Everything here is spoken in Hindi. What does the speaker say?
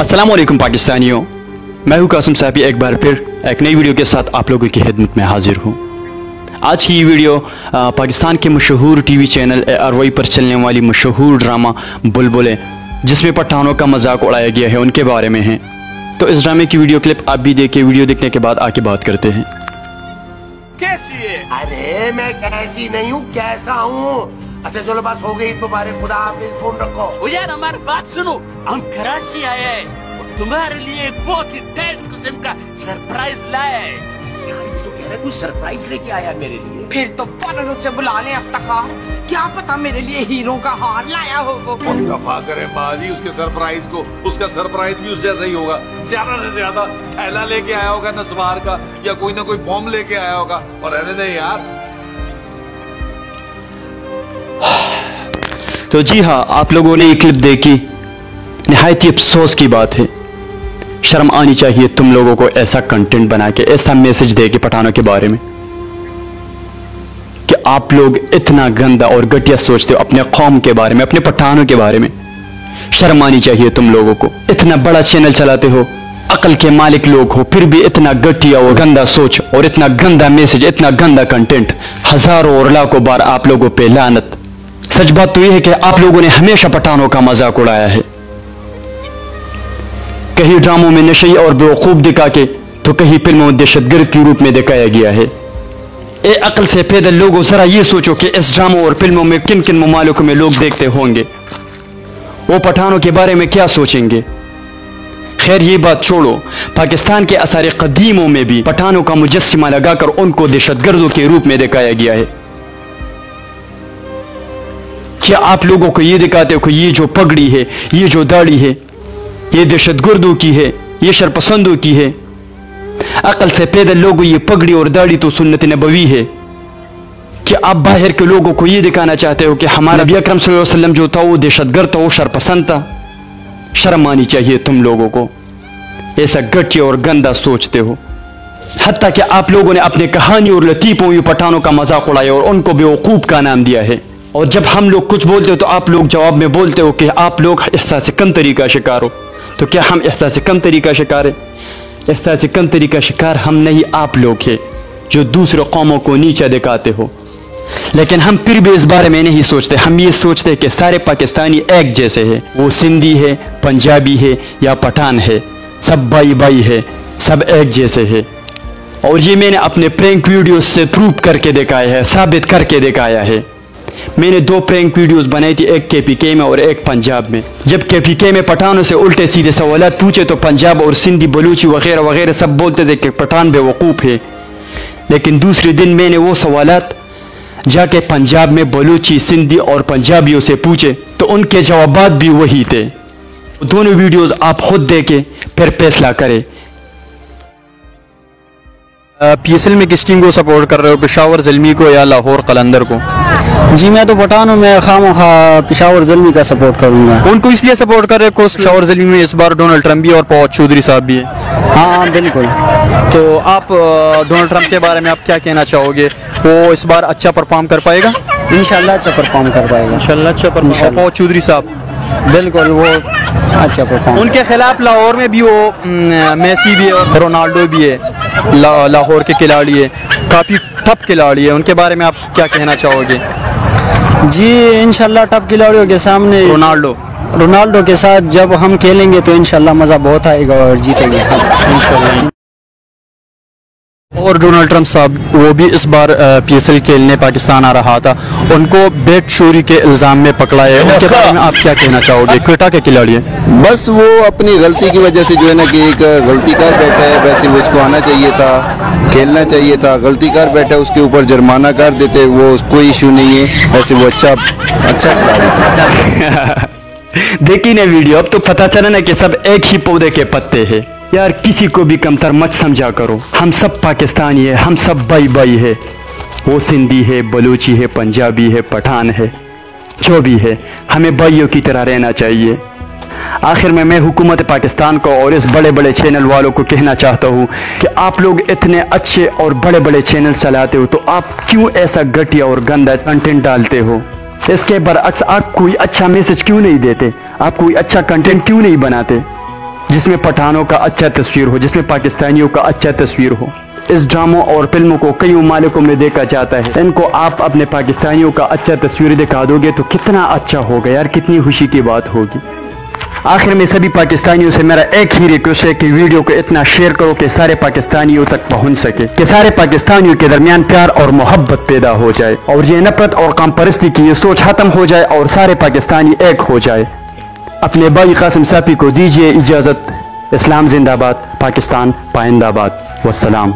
अस्सलाम वालेकुम पाकिस्तानियों, मैं हूं कासिम साहबी एक बार फिर एक नई वीडियो के साथ आप लोगों की खिदमत में हाजिर हूं। आज की ये वीडियो पाकिस्तान के मशहूर टीवी चैनल ARY पर चलने वाली मशहूर ड्रामा बुलबुलें, जिसमें पठानों का मजाक उड़ाया गया है, उनके बारे में है। तो इस ड्रामे की वीडियो क्लिप आप भी देखिए। वीडियो देखने के बाद आके बात करते हैं। कैसी है? अरे मैं कैसी नहीं हूँ, कैसा हूँ। अच्छा चलो बस हो गई, ईद मुबारक, खुदा हाफिज, फोन रखो। यार हमारी बात सुनो, हम कराची आए हैं और तुम्हारे लिए एक बहुत ही डेड किस्म का सरप्राइज लाए हैं। यार ये तो कह रहा है कोई सरप्राइज लेके आया मेरे लिए। फिर तो फौरन उसे बुला ले अफ्तार, क्या पता मेरे लिए हीरो का हार लाया हो वो। दफा करे बाजी उसके सरप्राइज को, उसका सरप्राइज भी उस जैसा ही होगा। ज्यादा से ज्यादा थैला लेके आया होगा नस्वार का, या कोई ना कोई बॉम्ब लेके आया होगा। और रहने नहीं यार। तो जी हाँ, आप लोगों ने ये क्लिप देखी, निहायत ही अफसोस की बात है। शर्म आनी चाहिए तुम लोगों को ऐसा कंटेंट बना के, ऐसा मैसेज दे के पठानों के बारे में कि आप लोग इतना गंदा और घटिया सोचते हो अपने कौम के बारे में, अपने पठानों के बारे में। शर्म आनी चाहिए तुम लोगों को। इतना बड़ा चैनल चलाते हो, अकल के मालिक लोग हो, फिर भी इतना घटिया और गंदा सोच और इतना गंदा मैसेज, इतना गंदा कंटेंट। हजारों और लाखों बार आप लोगों पे लानत। सच बात तो यह है कि आप लोगों ने हमेशा पठानों का मजाक उड़ाया है, कहीं ड्रामों में नशे और बेवकूफ दिखा के, तो कहीं फिल्मों में दहशतगर्द के रूप में दिखाया गया है। ए अकल से पैदल लोगों, जरा ये सोचो कि इस ड्रामों और फिल्मों में किन किन ममालिकों में लोग देखते होंगे, वो पठानों के बारे में क्या सोचेंगे। खैर ये बात छोड़ो, पाकिस्तान के आसार कदीमों में भी पठानों का मुजस्सिमा लगाकर उनको दहशतगर्दों के रूप में दिखाया गया है। क्या आप लोगों को ये दिखाते हो कि ये जो पगड़ी है, ये जो दाढ़ी है, ये दहशतगर्दों की है, ये शरपसंदों की है। अकल से पैदल लोगों, ये पगड़ी और दाढ़ी तो सुन्नत नबवी है। क्या आप बाहर के लोगों को ये दिखाना चाहते हो कि हमारा नबी अकरम सल्लल्लाहु अलैहि वसल्लम जो था वो दहशतगर्द था, वो शरपसंद था? शर्म आनी चाहिए तुम लोगों को, ऐसा घटिया और गंदा सोचते हो। हत्ता कि आप लोगों ने अपने कहानी और लतीफों में पठानों का मजाक उड़ाया और उनको बेवकूफ का नाम दिया है। और जब हम लोग कुछ बोलते हो तो आप लोग जवाब में बोलते हो कि आप लोग एहसास कमतरी का शिकार हो। तो क्या हम एहसास कमतरी का शिकार है? एहसास कमतरी का शिकार हम नहीं, आप लोग हैं जो दूसरे कौमों को नीचा दिखाते हो। लेकिन हम फिर भी इस बारे में नहीं सोचते। हम ये सोचते हैं कि सारे पाकिस्तानी एक जैसे हैं, वो सिंधी है, पंजाबी है या पठान है, सब भाई भाई है, सब एक जैसे है। और ये मैंने अपने प्रैंक वीडियोस से प्रूव करके दिखाया है, साबित करके दिखाया है। मैंने 2 प्रैंक वीडियोस बनाई थी, एक KPK में और एक पंजाब में। जब KPK में पठानों से उल्टे सीधे सवालात पूछे तो पंजाब और सिंधी, बलूची वगैरह वगैरह सब बोलते थे कि पठान बेवकूफ़ है। लेकिन दूसरे दिन मैंने वो सवालात जाके पंजाब में बलूची, सिंधी और पंजाबियों से पूछे तो उनके जवाबात भी वही थे। दोनों वीडियोस आप खुद देखें, फिर फैसला करें। PSL में किस टीम को सपोर्ट कर रहे हो, पेशावर ज़ल्मी को या लाहौर कलंदर को? जी मैं तो पठान हूँ, मैं खामखा पेशावर ज़ल्मी का सपोर्ट करूँगा। उनको इसलिए सपोर्ट कर रहे हो पेशावर ज़ल्मी में इस बार डोनाल्ड ट्रंप भी और फवाद चौधरी साहब भी है। हाँ बिल्कुल। तो आप डोनाल्ड ट्रंप के बारे में आप क्या कहना चाहोगे? वो इस बार अच्छा परफॉर्म कर पाएगा? इंशाल्लाह अच्छा परफॉर्म कर पाएगा। इंशाल्लाह अच्छा परफॉर्म। फवाद चौधरी साहब बिल्कुल वो अच्छा परफॉर्म। उनके खिलाफ लाहौर में भी वो मेसी भी है और रोनाल्डो भी है, लाहौर के खिलाड़ी है, काफ़ी टफ खिलाड़ी है। उनके बारे में आप क्या कहना चाहोगे? जी इंशाल्लाह टफ खिलाड़ियों के सामने रोनाल्डो के साथ जब हम खेलेंगे तो इंशाल्लाह मज़ा बहुत आएगा और जीतेंगे इंशाल्लाह। और डोनाल्ड ट्रंप साहब वो भी इस बार PSL खेलने पाकिस्तान आ रहा था, उनको बेट चोरी के इल्ज़ाम में पकड़ा है। उनके बारे में आप क्या कहना चाहोगे? क्वेटा के खिलाड़ी है, बस वो अपनी गलती की वजह से जो है ना कि एक गलती कर बैठा है। वैसे वो उसको आना चाहिए था, खेलना चाहिए था। गलती कर बैठा है, उसके ऊपर जुर्माना कर देते, वो कोई इशू नहीं है। वैसे वो अच्छा खिलाड़ी था। देखी ना वीडियो, अब तो पता चला ना कि सब एक ही पौधे के पत्ते हैं। यार किसी को भी कमतर मत समझा करो। हम सब पाकिस्तानी है, हम सब भाई भाई है। वो सिंधी है, बलूची है, पंजाबी है, पठान है, जो भी है, हमें भाइयों की तरह रहना चाहिए। आखिर में मैं हुकूमत पाकिस्तान को और इस बड़े बड़े चैनल वालों को कहना चाहता हूँ कि आप लोग इतने अच्छे और बड़े बड़े चैनल चलाते हो तो आप क्यों ऐसा घटिया और गंदा कंटेंट डालते हो? इसके बरअक्स आप कोई अच्छा मैसेज क्यों नहीं देते? आप कोई अच्छा कंटेंट क्यों नहीं बनाते? जिसमें पठानों का अच्छा तस्वीर हो, जिसमें पाकिस्तानियों का अच्छा तस्वीर हो। इस ड्रामों और फिल्मों को कई ममालिकों में देखा जाता है। इनको आप अपने पाकिस्तानियों का अच्छा तस्वीर दिखा दोगे तो कितना अच्छा होगा यार, कितनी खुशी की बात होगी। आखिर में सभी पाकिस्तानियों से मेरा एक ही रिक्वेस्ट है कि वीडियो को इतना शेयर करो कि सारे पाकिस्तानियों तक पहुंच सके, कि सारे पाकिस्तानियों के दरमियान प्यार और मोहब्बत पैदा हो जाए और ये नफरत और काम परस्ती की ये सोच खत्म हो जाए और सारे पाकिस्तानी एक हो जाए। अपने भाई कासिम साफी को दीजिए इजाजत। इस्लाम जिंदाबाद, पाकिस्तान पाइंदाबाद। वस्सलाम।